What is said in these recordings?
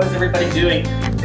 How is everybody doing? Thank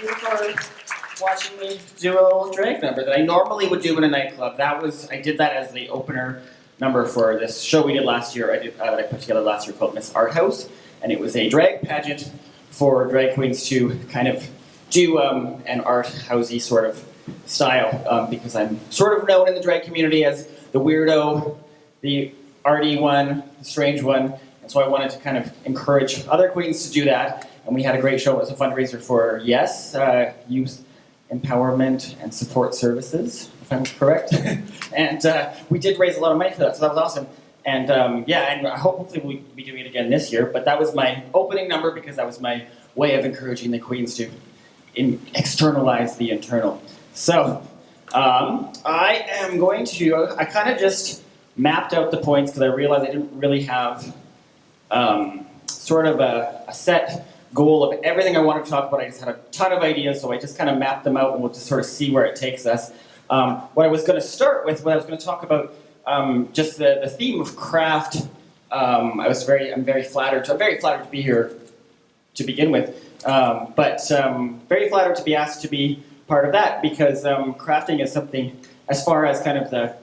you for watching me do a little drag number that I normally would do in a nightclub. I did that as the opener number for this show we did last year. That I put together last year called Miss Art House, and it was a drag pageant for drag queens to kind of do an art housey sort of style, because I'm sort of known in the drag community as the weirdo, the arty one, the strange one, and so I wanted to kind of encourage other queens to do that, and we had a great show. It was a fundraiser for Youth Empowerment and Support Services, if I'm correct, and we did raise a lot of money for that, so that was awesome. And and hopefully we'll be doing it again this year, but that was my opening number because that was my way of encouraging the queens to externalize the internal. So, I kind of just mapped out the points because I realized I didn't really have sort of a set goal of everything I wanted to talk about. I just had a ton of ideas, so I just kind of mapped them out and we'll just sort of see where it takes us. What I was going to start with, what I was going to talk about, just the theme of craft. I'm very flattered to be here to begin with, but very flattered to be asked to be part of that because crafting is something, as far as kind of the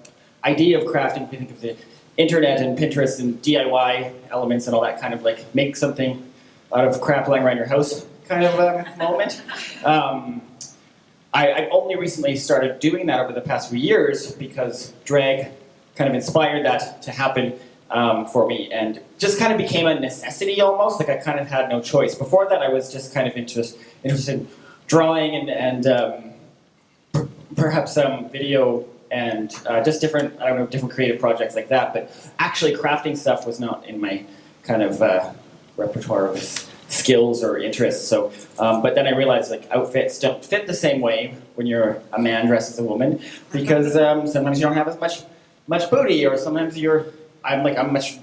idea of crafting, if you think of the internet and Pinterest and DIY elements and all that kind of like make something out of crap lying around your house kind of moment. I only recently started doing that over the past few years because drag kind of inspired that to happen for me, and just kind of became a necessity almost. Like I kind of had no choice. Before that, I was just kind of interested in drawing and perhaps video and just different creative projects like that. But actually, crafting stuff was not in my kind of repertoire of skills or interests. So, but then I realized like outfits don't fit the same way when you're a man dressed as a woman because sometimes you don't have as much booty, or sometimes I'm much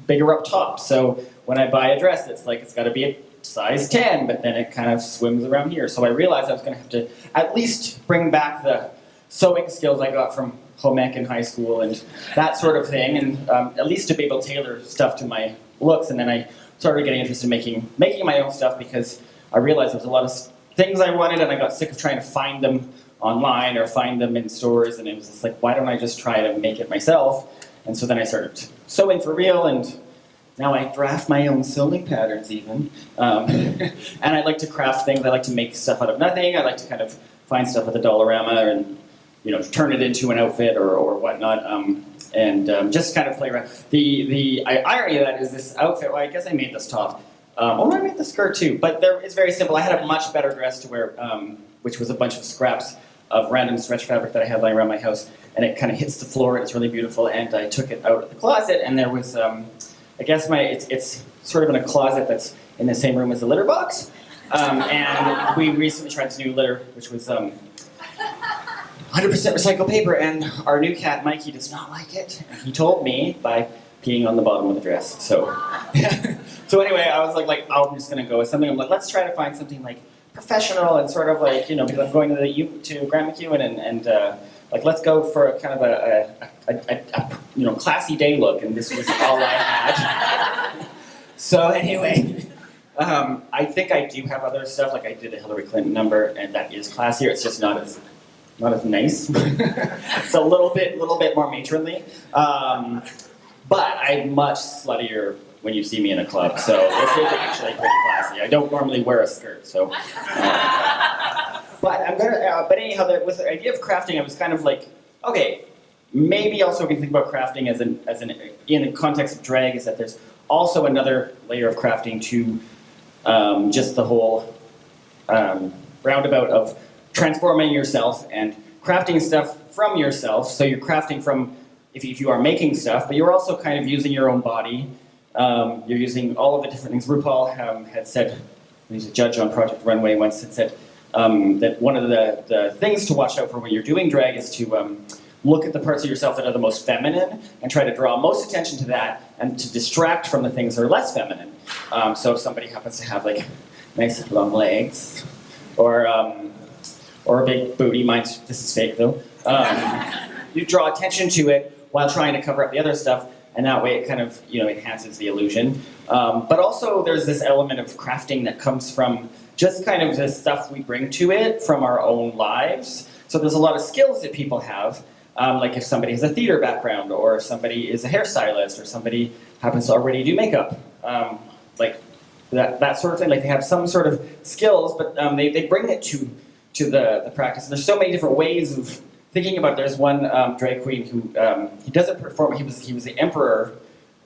bigger up top. So when I buy a dress, it's got to be a size 10, but then it kind of swims around here. So I realized I was going to have to at least bring back the sewing skills I got from home ec in high school and that sort of thing, and at least to be able to tailor stuff to my looks. And then I started getting interested in making my own stuff because I realized there was a lot of things I wanted, and I got sick of trying to find them online or find them in stores, and it was just like, why don't I just try to make it myself? And so then I started sewing for real, and now I draft my own sewing patterns even. And I like to craft things. I like to make stuff out of nothing. I like to kind of find stuff at the Dollarama and turn it into an outfit or whatnot, and just kind of play around. The irony of that is this outfit. Well, I guess I made this top. I made the skirt too, but it's very simple. I had a much better dress to wear, which was a bunch of scraps of random stretch fabric that I had lying around my house, and it kind of hits the floor. It's really beautiful, and I took it out of the closet, and there was, I guess it's sort of in a closet that's in the same room as the litter box, and we recently tried this new litter, which was 100% recycled paper, and our new cat, Mikey, does not like it. And he told me by peeing on the bottom of the dress. So, so anyway, I was like, I'm just gonna go with something. I'm like, let's try to find something like professional and sort of like, because I'm going to Grand McEwen and like let's go for a kind of a classy day look. And this was all I had. So anyway. I think I do have other stuff, like I did a Hillary Clinton number, and that is classier. It's just not as nice. It's a little bit more matronly. But I'm much sluttier when you see me in a club, so this is actually pretty classy. I don't normally wear a skirt, so. But I'm gonna. But anyhow, with the idea of crafting, I was kind of like, okay, maybe also we can think about crafting as in the context of drag, is that there's also another layer of crafting to just the whole roundabout of transforming yourself and crafting stuff from yourself. So you're crafting from, if you are making stuff, but you're also kind of using your own body. You're using all of the different things. RuPaul had said, he's a judge on Project Runway once, had said that one of the things to watch out for when you're doing drag is to look at the parts of yourself that are the most feminine and try to draw most attention to that and to distract from the things that are less feminine. So if somebody happens to have like nice long legs or a big booty, this is fake though, you draw attention to it while trying to cover up the other stuff, and that way it kind of, enhances the illusion. But also there's this element of crafting that comes from just kind of the stuff we bring to it from our own lives. So there's a lot of skills that people have, like if somebody has a theater background, or if somebody is a hairstylist, or somebody happens to already do makeup, like that sort of thing. Like they have some sort of skills, but they bring it to the practice. And there's so many different ways of thinking about it. There's one drag queen who he doesn't perform. He was the emperor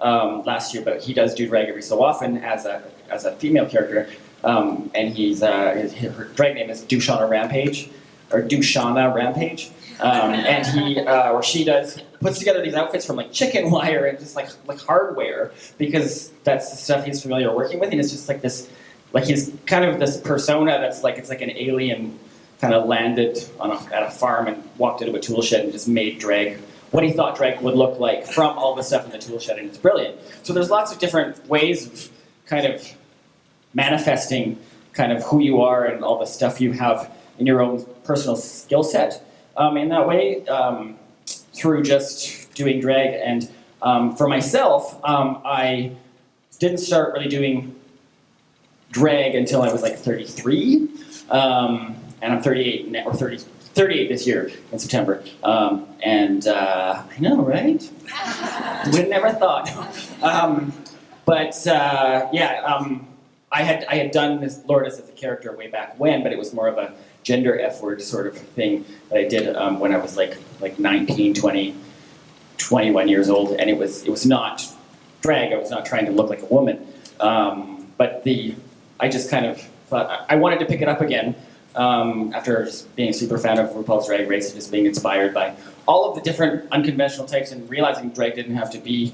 last year, but he does do drag every so often as a female character. And her drag name is Dushana Rampage, or Dushana Rampage. And he or she puts together these outfits from like chicken wire and just like hardware, because that's the stuff he's familiar working with, and it's just like this, like he's kind of this persona that's like, it's like an alien kind of landed at a farm and walked into a tool shed and just made drag what he thought drag would look like from all the stuff in the tool shed, and it's brilliant. So there's lots of different ways of kind of manifesting kind of who you are and all the stuff you have in your own personal skill set in that way, through just doing drag. And for myself, I didn't start really doing drag until I was like 33, and I'm 38 now, or 38 this year in September. I know, right? Would have never thought. I had done this Lourdes as a character way back when, but it was more of a gender F-word sort of thing that I did when I was like 19, 20, 21 years old, and it was not drag. I was not trying to look like a woman, but I just kind of thought I wanted to pick it up again after just being a super fan of RuPaul's Drag Race and just being inspired by all of the different unconventional types, and realizing drag didn't have to be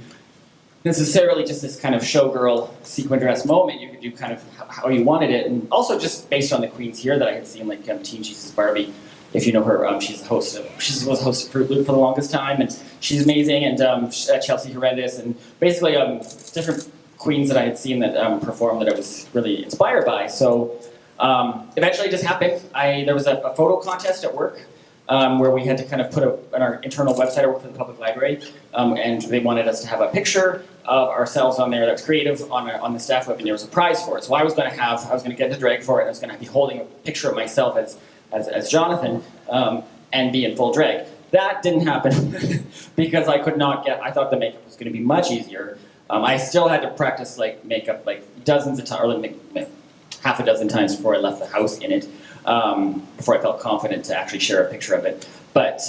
necessarily just this kind of showgirl sequin dress moment. You could do kind of how you wanted it, and also just based on the queens here that I had seen, like Teen Jesus Barbie, if you know her, she's a host of, she was a host of Fruit Loop for the longest time, and she's amazing, and Chelsea Horrendous, and basically different queens that I had seen that performed that I was really inspired by. So eventually it just happened. There was a photo contest at work, where we had to kind of put on our internal website. I work for the public library, and they wanted us to have a picture of ourselves on there that's creative on the staff web, and there was a prize for it. So I was going to get the drag for it, and I was going to be holding a picture of myself as Jonathan, and be in full drag. That didn't happen because I thought the makeup was going to be much easier. I still had to practice like makeup like dozens of times, or like half a dozen times before I left the house in it. Before I felt confident to actually share a picture of it. But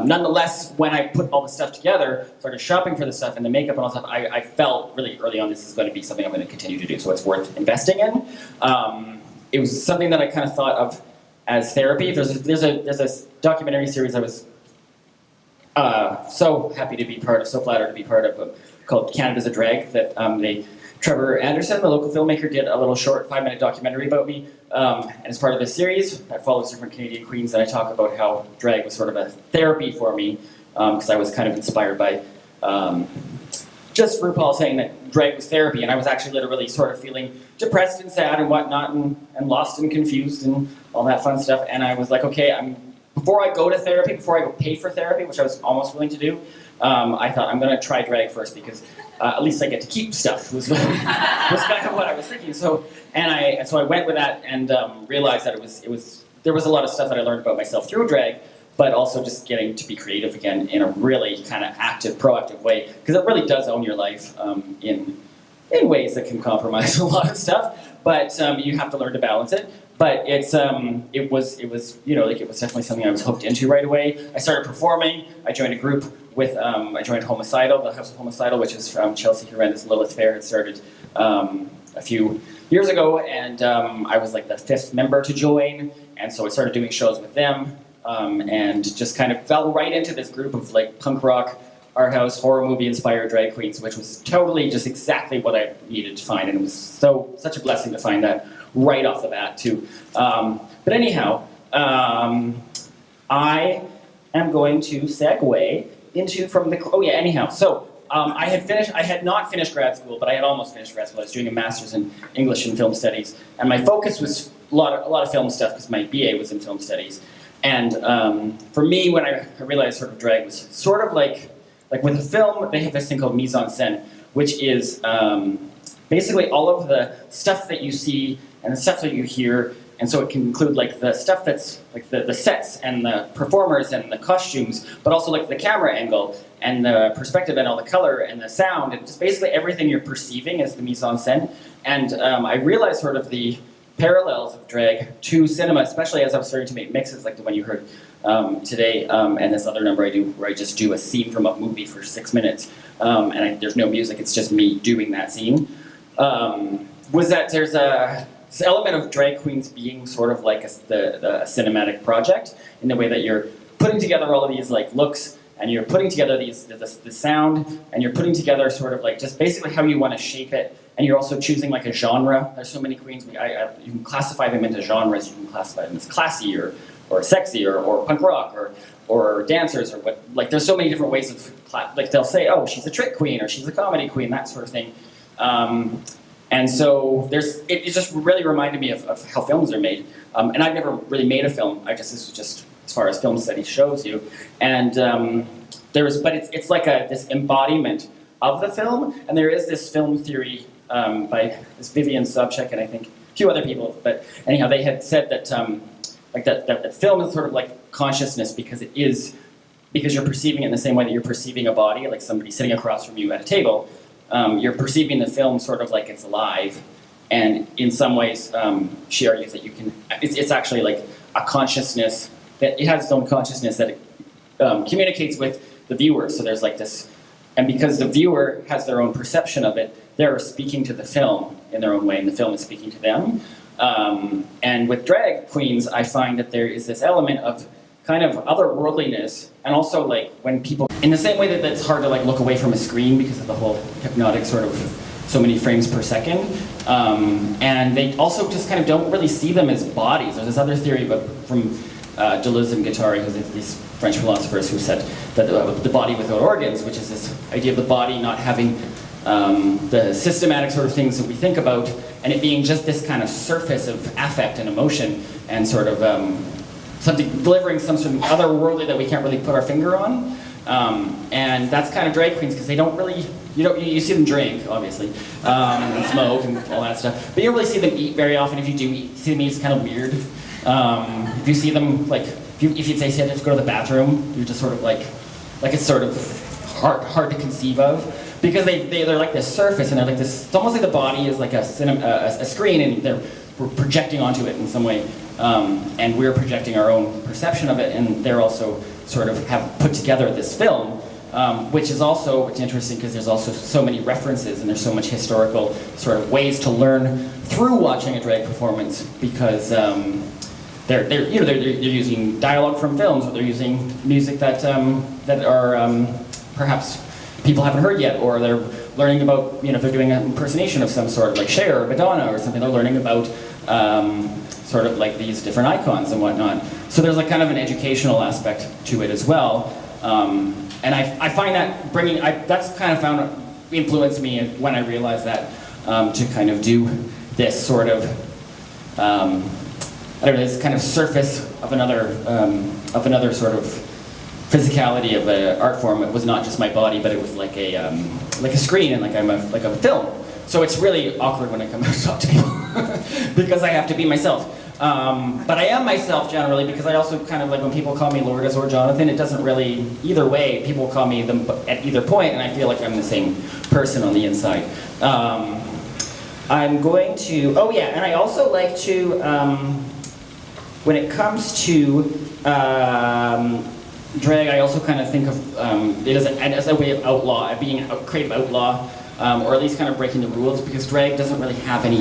nonetheless, when I put all the stuff together, started shopping for the stuff and the makeup and all that stuff, I felt really early on this is going to be something I'm going to continue to do, so it's worth investing in. It was something that I kind of thought of as therapy. There's a documentary series I was so happy to be part of, so flattered to be part of, called Canada's a Drag, that Trevor Anderson, the local filmmaker, did a little short 5-minute documentary about me. And as part of this series, that follows different Canadian queens, and I talk about how drag was sort of a therapy for me, because I was kind of inspired by just RuPaul saying that drag was therapy, and I was actually literally sort of feeling depressed and sad and whatnot, and lost and confused and all that fun stuff. And I was like, okay, before I go to therapy, before I go pay for therapy, which I was almost willing to do, I thought I'm going to try drag first, because at least I get to keep stuff, was kind of what I was thinking. So I went with that, and realized that there was a lot of stuff that I learned about myself through drag, but also just getting to be creative again in a really kind of active, proactive way, because it really does own your life in ways that can compromise a lot of stuff. But you have to learn to balance it. But it was definitely something I was hooked into right away. I started performing. I joined a group with I joined Homicidal, the House of Homicidal, which is from Chelsea Horrendous and Lilith Fair. Had started a few years ago, and I was like the 5th member to join, and so I started doing shows with them, and just kind of fell right into this group of like punk rock, art house, horror movie inspired drag queens, which was totally just exactly what I needed to find, and it was such a blessing to find that right off the bat too. But anyhow, I am going to segue into So I had not finished grad school, but I had almost finished grad school. I was doing a master's in English and film studies, and my focus was a lot of film stuff because my BA was in film studies. And for me, when I realized sort of drag was sort of like like with a film, they have this thing called mise en scène, which is basically all of the stuff that you see and the stuff that you hear. And so it can include like the stuff that's like the sets and the performers and the costumes, but also like the camera angle and the perspective and all the color and the sound and just basically everything you're perceiving as the mise en scène. And I realized sort of the parallels of drag to cinema, especially as I was starting to make mixes like the one you heard today, and this other number I do where I just do a scene from a movie for 6 minutes, and there's no music, it's just me doing that scene. Was that there's this element of drag queens being sort of like the cinematic project in the way that you're putting together all of these like looks and you're putting together the sound and you're putting together sort of like just basically how you want to shape it, and you're also choosing like a genre. There's so many queens, you can classify them into genres. You can classify them as classy or sexy or punk rock or dancers or what. Like there's so many different ways of like they'll say, oh, she's a trick queen or she's a comedy queen, that sort of thing. And so it just really reminded me of how films are made. And I've never really made a film. This is just as far as film study shows you. And but it's like this embodiment of the film. And there is this film theory by this Vivian Sobchak and I think a few other people. But anyhow, they had said that that film is sort of like consciousness because you're perceiving it in the same way that you're perceiving a body, like somebody sitting across from you at a table. You're perceiving the film sort of like it's alive, and in some ways, she argues that it's actually like a consciousness, that it has its own consciousness that it communicates with the viewer. So there's like this, and because the viewer has their own perception of it, they're speaking to the film in their own way, and the film is speaking to them. And with drag queens, I find that there is this element of kind of otherworldliness, and also like when people, in the same way that it's hard to like look away from a screen because of the whole hypnotic sort of so many frames per second, and they also just kind of don't really see them as bodies. There's this other theory from Deleuze and Guattari, who's these French philosophers, who said that the body without organs, which is this idea of the body not having the systematic sort of things that we think about, and it being just this kind of surface of affect and emotion and sort of delivering some sort of otherworldly that we can't really put our finger on. And that's kind of drag queens, because they don't really, you see them drink, obviously, and smoke and all that stuff, but you don't really see them eat very often. If you do see them eat, it's kind of weird. If you see them, like, if you'd say, just go to the bathroom, you're just sort of like it's sort of hard to conceive of, because they're like this surface, and they're like this, it's almost like the body is like a screen, and we're projecting onto it in some way. And we're projecting our own perception of it, and they're also sort of have put together this film, which is also, it's interesting because there's also so many references and there's so much historical sort of ways to learn through watching a drag performance, because they're using dialogue from films, or they're using music that are perhaps people haven't heard yet, or they're learning about, if they're doing an impersonation of some sort, like Cher or Madonna or something, they're learning about sort of like these different icons and whatnot. So there's like kind of an educational aspect to it as well. And I find that that's kind of influenced me when I realized that, to kind of do this sort of, this kind of surface of another sort of physicality of an art form. It was not just my body, but it was like a screen, and like a film. So it's really awkward when I come out to talk to people because I have to be myself. But I am myself generally, because I also kind of like when people call me Lourdes or Jonathan, it doesn't really, either way, people call me them at either point, and I feel like I'm the same person on the inside. I'm going to, and I also like to, when it comes to drag, I also kind of think of it as a way of being a creative outlaw, or at least kind of breaking the rules, because drag doesn't really have any,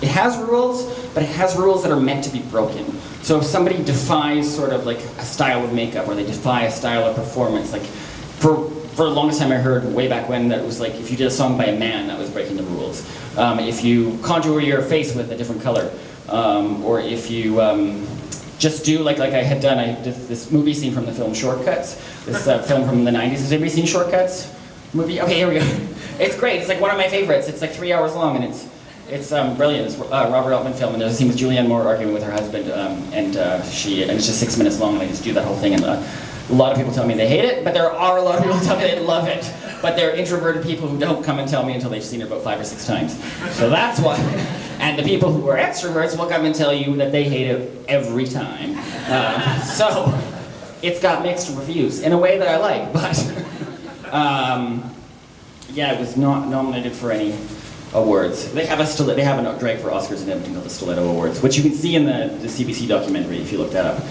it has rules, but it has rules that are meant to be broken. So if somebody defies sort of like a style of makeup, or they defy a style of performance, like for the longest time I heard way back when that it was like if you did a song by a man, that was breaking the rules. If you contour your face with a different color, or if you just do like I had done, I did this movie scene from the film Shortcuts, this film from the 90s. Has anybody seen Shortcuts? Movie? Okay, here we go. It's great. It's like one of my favorites. It's like 3 hours long, and it's brilliant. It's a Robert Altman film, and there's a scene with Julianne Moore arguing with her husband, and it's just 6 minutes long, and I just do that whole thing. And A lot of people tell me they hate it, but there are a lot of people who tell me they love it. But they're introverted people who don't come and tell me until they've seen it about 5 or 6 times. So that's why. And the people who are extroverts will come and tell you that they hate it every time. So it's got mixed reviews in a way that I like, but yeah, it was not nominated for any awards. They have a drag for Oscars and everything called the Stiletto Awards, which you can see in the CBC documentary if you look that up.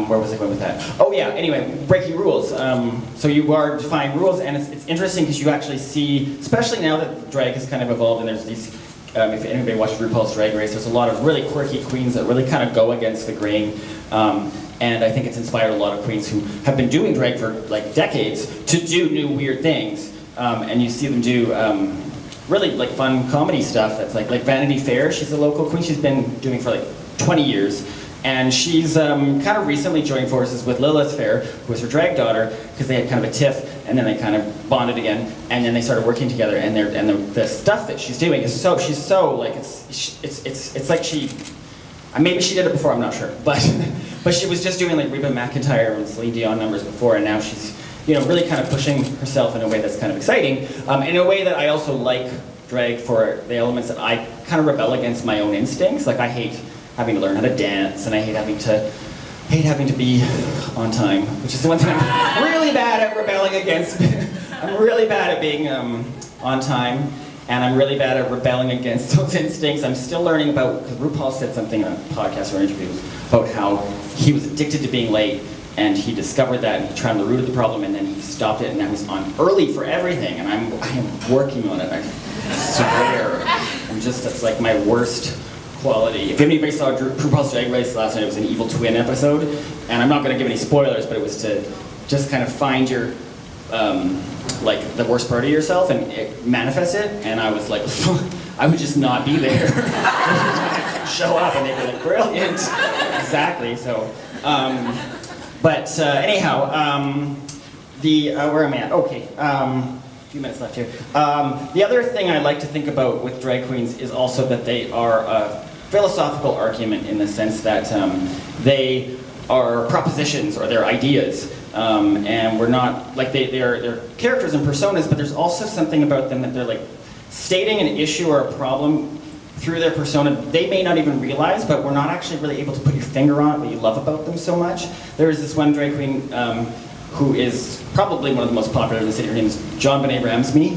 Where was I going with that? Oh yeah, anyway, breaking rules. So you are defying rules, and it's interesting because you actually see, especially now that drag has kind of evolved and there's these, if anybody watched RuPaul's Drag Race, there's a lot of really quirky queens that really kind of go against the grain. And I think it's inspired a lot of queens who have been doing drag for like decades to do new weird things. And you see them do really like fun comedy stuff that's like Vanity Fair. She's a local queen. She's been doing for like 20 years. And she's kind of recently joined forces with Lilith Fair, who was her drag daughter, because they had kind of a tiff, and then they kind of bonded again, and then they started working together. And the stuff that she's doing is she's so like it's like she, maybe she did it before, I'm not sure, but she was just doing like Reba McEntire and Celine Dion numbers before, and now she's really kind of pushing herself in a way that's kind of exciting, in a way that I also like drag for the elements that I kind of rebel against my own instincts. Like I hate having to learn how to dance, and I hate having to be on time, which is the one thing I'm really bad at rebelling against. I'm really bad at being on time, and I'm really bad at rebelling against those instincts. I'm still learning about, because RuPaul said something in a podcast or interview about how he was addicted to being late, and he discovered that, and he tried the root of the problem, and then he stopped it, and now he's on early for everything, and I am working on it, I swear. That's like my worst quality. If anybody saw RuPaul's Drag Race last night, it was an Evil Twin episode, and I'm not going to give any spoilers, but it was to just kind of find your, like the worst part of yourself and manifest it, and I was like, I would just not be there. Show up, and they'd be like, brilliant. Exactly, so, anyhow, where am I at? Okay, few minutes left here. The other thing I like to think about with drag queens is also that they are a philosophical argument in the sense that they are propositions or they're ideas, and we're not like they're characters and personas, but there's also something about them that they're like stating an issue or a problem through their persona. They may not even realize, but we're not actually really able to put your finger on what you love about them so much. There is this one drag queen who is probably one of the most popular in the city. Her name is JonBenet Ramsey.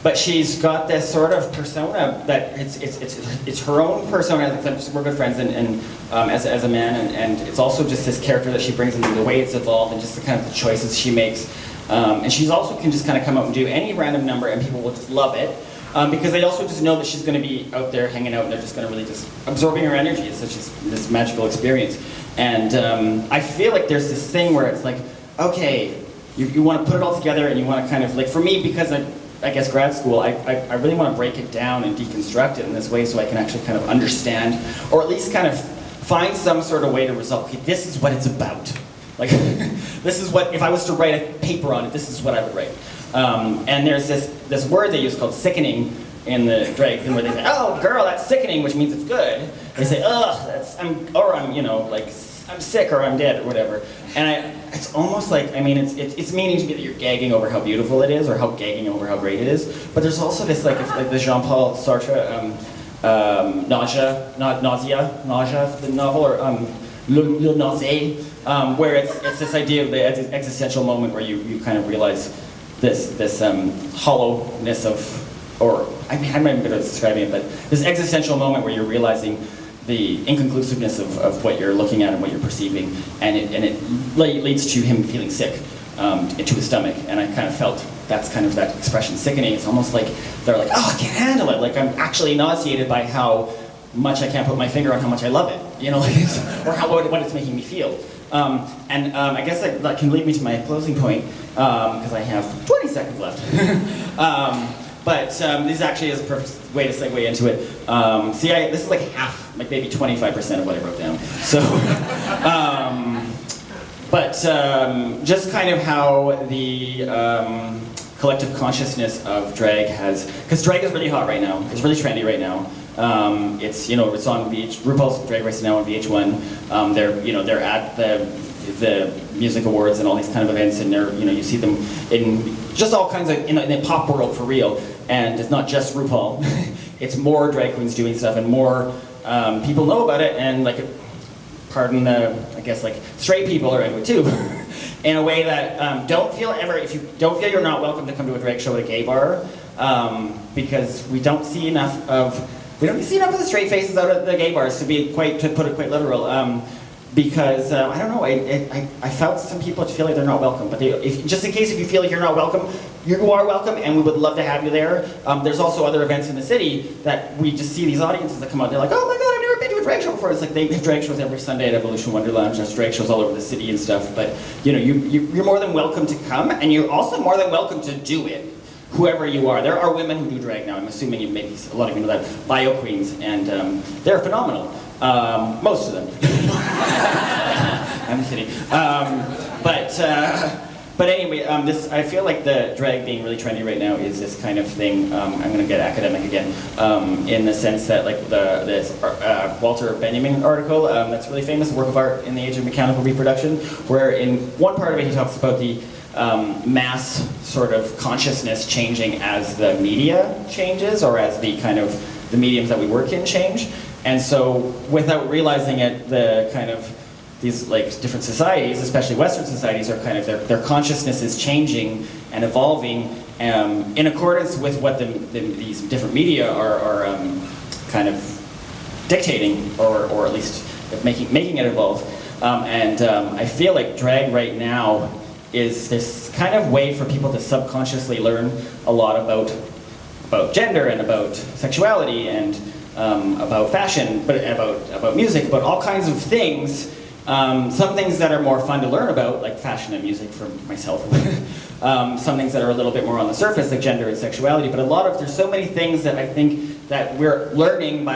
But she's got this sort of persona that it's her own persona. We're good friends, and as a man, and it's also just this character that she brings in, the way it's evolved, and just the kind of the choices she makes. And she's also can just kind of come out and do any random number, and people will just love it. Because they also just know that she's going to be out there hanging out, and they're just going to really just absorbing her energy. It's such this magical experience. And I feel like there's this thing where it's like, okay, you want to put it all together, and you want to kind of, like for me, because I guess grad school, I really want to break it down and deconstruct it in this way so I can actually kind of understand, or at least kind of find some sort of way to resolve, okay, this is what it's about. Like, this is what, if I was to write a paper on it, this is what I would write. And there's this word they use called sickening in the drag thing where they say, oh girl, that's sickening, which means it's good. They say, ugh, I'm sick or I'm dead or whatever. And it's almost like, I mean, it's meaning to me that you're gagging over how beautiful it is or how gagging over how great it is. But there's also this like the Jean-Paul Sartre nausea, the novel, or Le Nausée, where it's this idea of the existential moment where you kind of realize this hollowness of, or I mean, I'm not even good at describing it, but this existential moment where you're realizing the inconclusiveness of what you're looking at and what you're perceiving, and it leads to him feeling sick into his stomach, and I kind of felt that's kind of that expression, sickening. It's almost like they're like, oh, I can't handle it. Like I'm actually nauseated by how much I can't put my finger on how much I love it, you know, or what it's making me feel. I guess that can lead me to my closing point, because I have 20 seconds left. This actually is a perfect way to segue into it. This is like half, like maybe 25% of what I wrote down. So, just kind of how the collective consciousness of drag has, because drag is really hot right now, it's really trendy right now. It's it's on RuPaul's Drag Race is now on VH1. They're at the music awards and all these kind of events, and you see them in just all kinds of in the pop world for real. And it's not just RuPaul; it's more drag queens doing stuff, and more people know about it. And pardon the, I guess straight people are into it too, in a way that if you don't feel you're not welcome to come to a drag show at a gay bar, because we don't see enough of the straight faces out at the gay bars to put it quite literal. Because I don't know, I felt some people feel like they're not welcome, but just in case if you feel like you're not welcome, you are welcome, and we would love to have you there. There's also other events in the city that we just see these audiences that come out. They're like, oh my god, I've never been to a drag show before. It's like they have drag shows every Sunday at Evolution Wonderland. There's drag shows all over the city and stuff. But you're more than welcome to come, and you're also more than welcome to do it. Whoever you are, there are women who do drag now. I'm assuming a lot of you know that, bio queens, and they're phenomenal. Most of them. I'm kidding. But anyway, I feel like the drag being really trendy right now is this kind of thing. I'm going to get academic again, in the sense that this Walter Benjamin article that's really famous, a work of art in the age of mechanical reproduction, where in one part of it he talks about the mass sort of consciousness changing as the media changes, or as the kind of the mediums that we work in change. And so, without realizing it, the kind of these different societies, especially Western societies, are kind of their consciousness is changing and evolving in accordance with what these different media are kind of dictating, or at least making it evolve. I feel like drag right now is this kind of way for people to subconsciously learn a lot about gender and about sexuality and about fashion, but about music, about all kinds of things. Some things that are more fun to learn about, like fashion and music for myself. Some things that are a little bit more on the surface, like gender and sexuality. But there's so many things that I think that we're learning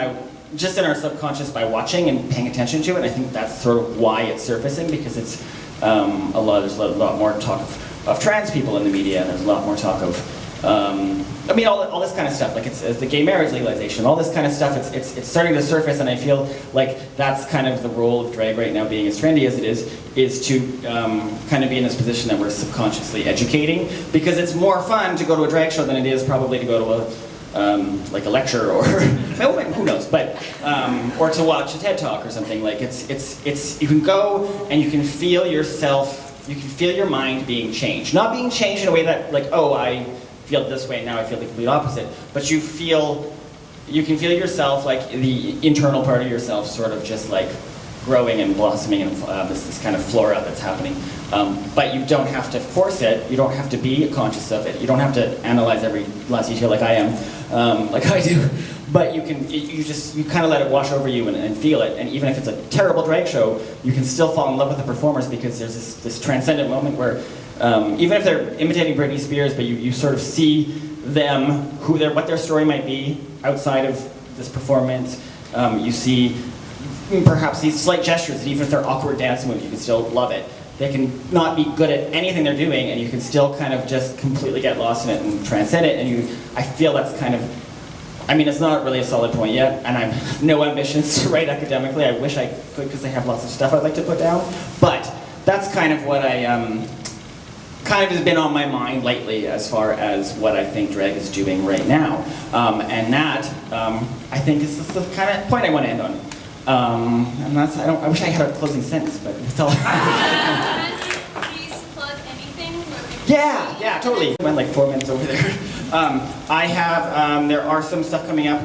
just in our subconscious by watching and paying attention to it. And I think that's sort of why it's surfacing, because it's there's a lot more talk of trans people in the media, and there's a lot more talk of all this kind of stuff, it's the gay marriage legalization, all this kind of stuff, it's starting to surface, and I feel like that's kind of the role of drag right now, being as trendy as it is to kind of be in this position that we're subconsciously educating, because it's more fun to go to a drag show than it is probably to go to a lecture, or who knows, but or to watch a TED Talk or something. It's you can go and you can feel yourself, you can feel your mind being changed, not being changed in a way that I feel this way, now I feel the complete opposite. But you can feel yourself, the internal part of yourself sort of just growing and blossoming, and this kind of flora that's happening. But you don't have to force it, you don't have to be conscious of it, you don't have to analyze every last detail like I am, like I do. But you kind of let it wash over you and feel it. And even if it's a terrible drag show, you can still fall in love with the performers, because there's this transcendent moment where even if they're imitating Britney Spears, but you sort of see them, what their story might be outside of this performance. You see perhaps these slight gestures, and even if they're awkward dance moves, you can still love it. They can not be good at anything they're doing, and you can still kind of just completely get lost in it and transcend it. And I feel that's kind of, it's not really a solid point yet, and I have no ambitions to write academically. I wish I could, because I have lots of stuff I'd like to put down. But that's kind of what I kind of has been on my mind lately, as far as what I think drag is doing right now. And that, I think, is the kind of point I want to end on. And I wish I had a closing sentence, but it's all. Please plug anything? Yeah, totally. I went 4 minutes over there. I have, there are some stuff coming up.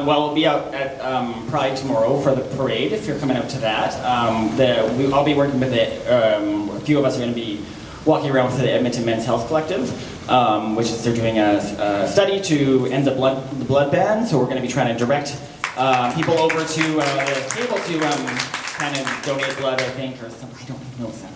We'll be out at Pride tomorrow for the parade, if you're coming out to that. I'll be working with it. A few of us are going to be walking around with the Edmonton Men's Health Collective, which is they're doing a study to end the blood ban. So we're going to be trying to direct people over to the table to kind of donate blood, I think, or something. I don't know if that's.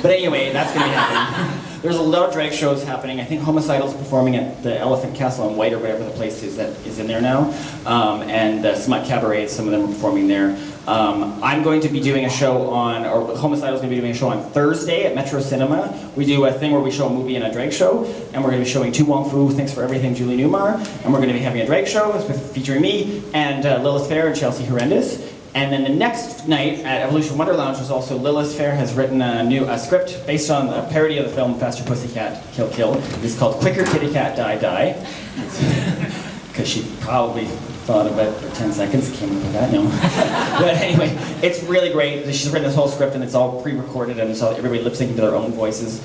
But anyway, that's going to be happening. There's a lot of drag shows happening. I think Homicidal's performing at the Elephant Castle in White or whatever the place is that is in there now. And Smut Cabaret, some of them are performing there. I'm going to be doing a show on, or Homicidal's going to be doing a show on Thursday at Metro Cinema. We do a thing where we show a movie and a drag show, and we're going to be showing Tu Wong Fu, Thanks for Everything, Julie Newmar, and we're going to be having a drag show featuring me and Lilith Fair and Chelsea Horrendous. And then the next night at Evolution Wonder Lounge was also Lilith Fair has written a script based on a parody of the film Faster Pussycat Kill Kill. It's called Quicker Kitty Cat Die Die. Because she probably thought about it for 10 seconds, came up with that, no. But anyway, it's really great. She's written this whole script and it's all pre-recorded and it's all, everybody lip-syncing to their own voices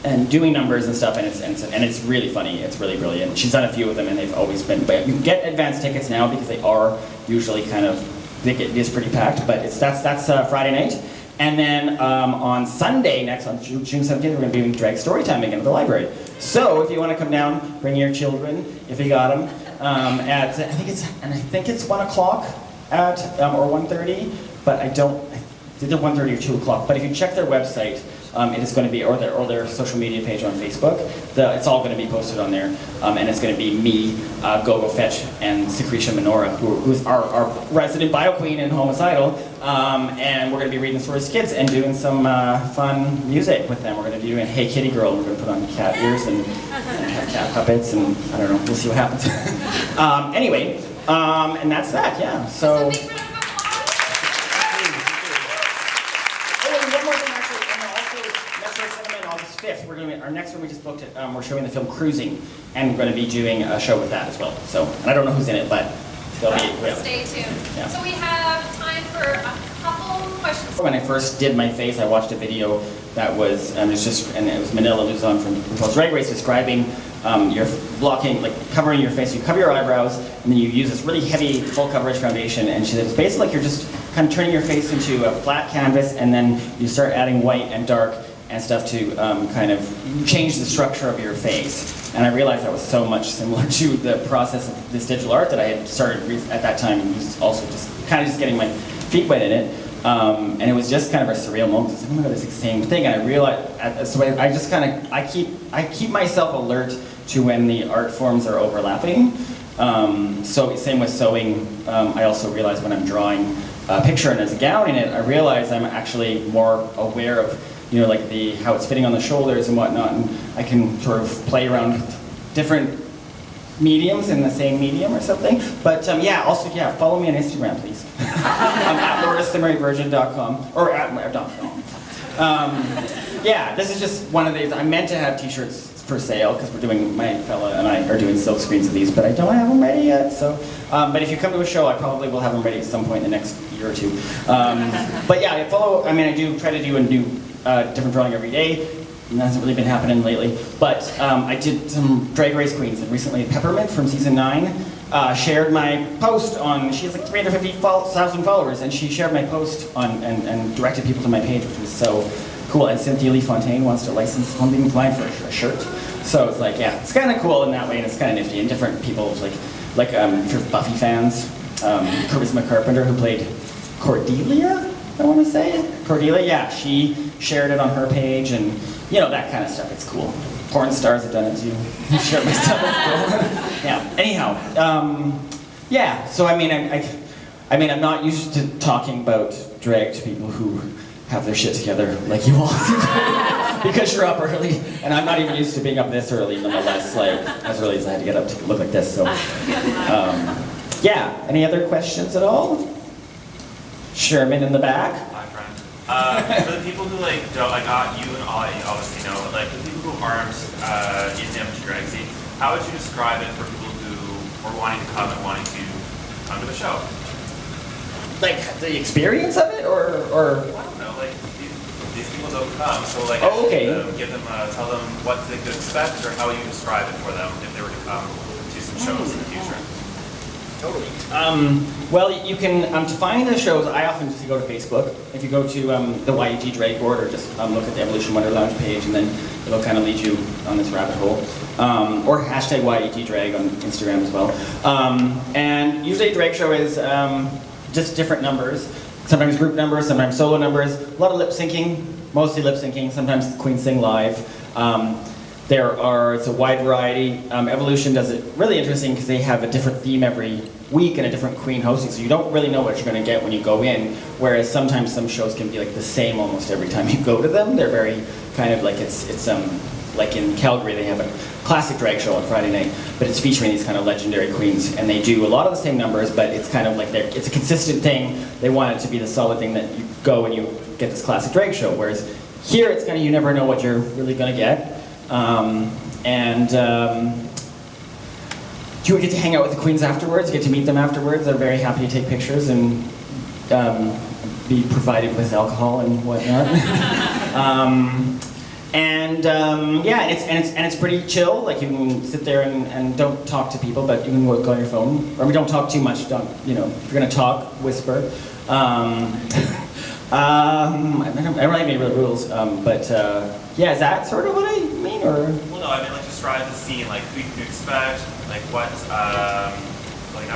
and doing numbers and stuff, and it's really funny. It's really brilliant. She's done a few of them and they've always been, but you can get advance tickets now because they are usually kind of, it is pretty packed, but that's Friday night. And then on Sunday, on June 17th, we're going to be doing drag story time again at the library. So if you want to come down, bring your children, if you got them, I think it's 1 o'clock or 1:30, but it's either 1:30 or 2 o'clock. But if you check their website, it is going to be, or their social media page on Facebook, it's all going to be posted on there, and it's going to be me, Go-Go Fetch, and Secretia Minora, who's our resident bio queen in Homicidal, and we're going to be reading stories to kids and doing some fun music with them. We're going to be doing Hey Kitty Girl, we're going to put on cat ears and have cat puppets, and I don't know, we'll see what happens. Anyway, and that's that, yeah, so. Our next one we just booked it. We're showing the film Cruising, and we're going to be doing a show with that as well. So, and I don't know who's in it, but they'll be. Yeah. Stay tuned. Yeah. So we have time for a couple questions. When I first did my face, I watched a video that was, it was Manila Luzon from RuPaul's Drag Race describing your blocking, like covering your face. You cover your eyebrows, and then you use this really heavy full coverage foundation. And she said it's basically like you're just kind of turning your face into a flat canvas, and then you start adding white and dark and stuff to kind of change the structure of your face. And I realized that was so much similar to the process of this digital art that I had started at that time, and was also just getting my feet wet in it. And it was just kind of a surreal moment. I was like, oh my god, it's the same thing. And I realized, so I just I keep myself alert to when the art forms are overlapping. So same with sewing. I also realize when I'm drawing a picture and there's a gown in it, I realize I'm actually more aware of like how it's fitting on the shoulders and whatnot, and I can sort of play around with different mediums in the same medium or something. But also follow me on Instagram, please. I'm at LourdesTheMaryVirgin.com or at .com. This is just one of these. I meant to have t-shirts for sale because my fella and I are doing silk screens of these, but I don't have them ready yet. So, but if you come to a show, I probably will have them ready at some point in the next year or two. But yeah, I do try to do a new different drawing every day. It hasn't really been happening lately, but I did some Drag Race Queens, and recently Peppermint from season 9 shared my post on, she has like 350,000 followers, and she shared my post on and directed people to my page, which was so cool. And Cynthia Lee Fontaine wants to license Hunting Blind for a shirt. So it's like, yeah, it's kind of cool in that way, and it's kind of nifty. And different people, like if you're Buffy fans, Charisma Carpenter, who played Cordelia, I want to say. Cordelia, yeah, she shared it on her page, and that kind of stuff. It's cool. Porn stars have done it too. Share my stuff. It's cool. Yeah. Anyhow, So I'm not used to talking about drag to people who have their shit together like you all, because you're up early, and I'm not even used to being up this early. Nonetheless, as early as I had to get up to look like this. So, Any other questions at all? Sherman in the back. Hi, friend. For the people who don't, you and Ollie obviously know, but the people who aren't in the amateur drag scene, how would you describe it for people who are wanting to come and wanting to come to the show? Like the experience of it, or I don't know. These people don't come, so okay. Tell them what they could expect, or how you describe it for them if they were to come to some shows in the future. Totally. Well, you can, to find the shows, I often just go to Facebook. If you go to the YEG Drag Board, or just look at the Evolution Wonder Lounge page, and then it'll kind of lead you on this rabbit hole. Or hashtag YEG Drag on Instagram as well. And usually a drag show is just different numbers. Sometimes group numbers, sometimes solo numbers. A lot of lip syncing, mostly lip syncing. Sometimes the queens sing live. It's a wide variety. Evolution does it really interesting because they have a different theme every week and a different queen hosting, so you don't really know what you're going to get when you go in, whereas sometimes some shows can be like the same almost every time you go to them. They're very kind of like, it's like in Calgary they have a classic drag show on Friday night, but it's featuring these kind of legendary queens, and they do a lot of the same numbers, but it's kind of like it's a consistent thing. They want it to be the solid thing that you go and you get this classic drag show, whereas here it's kind of, you never know what you're really going to get. You get to hang out with the queens afterwards, you get to meet them afterwards. They're very happy to take pictures and be provided with alcohol and whatnot. Yeah, and it's pretty chill. Like you can sit there and don't talk to people, but you can go on your phone. Or we don't talk too much. Don't, you know, if you're gonna talk, whisper. I don't have any real rules, but yeah, is that sort of what I mean, or? Well, no, I mean, like, describe the scene, like, who you can expect, like, what, like, I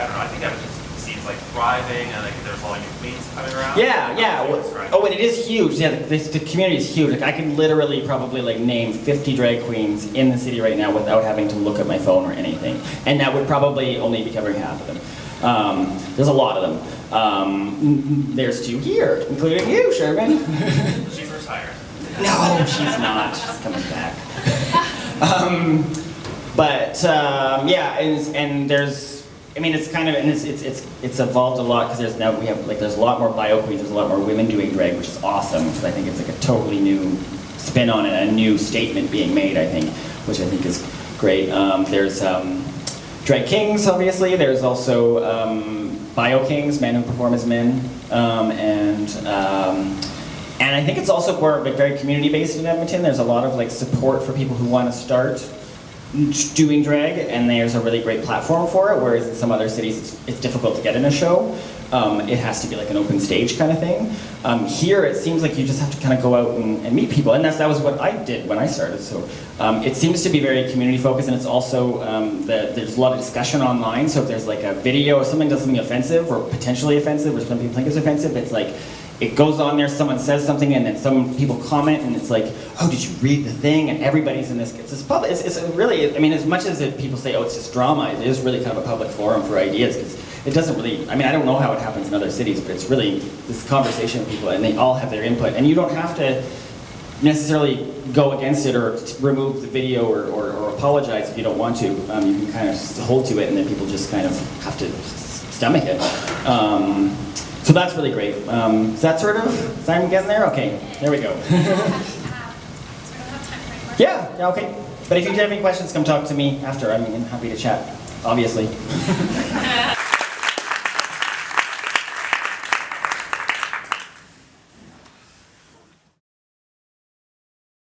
don't know, I think Edmonton seems, like, thriving, and, like, there's all new queens coming around. Yeah. Oh, and it is huge. Yeah, the community is huge. Like, I can literally probably, like, name 50 drag queens in the city right now without having to look at my phone or anything. And that would probably only be covering half of them. There's a lot of them. There's 2 here, including you, Sherman. She's retired. No, she's not. She's coming back. Yeah, and there's, I mean, it's kind of, and it's evolved a lot because there's a lot more bio queens. There's a lot more women doing drag, which is awesome. Because I think it's like a totally new spin on it, a new statement being made. I think, which I think is great. There's drag kings, obviously. There's also bio kings, men who perform as men, and I think it's also more like very community-based in Edmonton. There's a lot of like support for people who want to start doing drag, and there's a really great platform for it, whereas in some other cities it's difficult to get in a show. It has to be like an open stage kind of thing. Here it seems like you just have to kind of go out and meet people, and that was what I did when I started. So it seems to be very community focused, and it's also, there's a lot of discussion online, so if there's like a video or something does something offensive or potentially offensive, or some people think is offensive, it's like, it goes on there, someone says something, and then some people comment, and it's like, oh, did you read the thing? And everybody's in this, it's really, I mean, as much as people say, oh, it's just drama, it is really kind of a public forum for ideas, because it doesn't really, I mean, I don't know how it happens in other cities, but it's really this conversation with people, and they all have their input, and you don't have to necessarily go against it or remove the video or apologize if you don't want to. You can kind of just hold to it, and then people just kind of have to stomach it. So that's really great. Is that sort of, I'm getting there? Okay, there we go. Yeah, okay. But if you have any questions, come talk to me after. I'm happy to chat, obviously.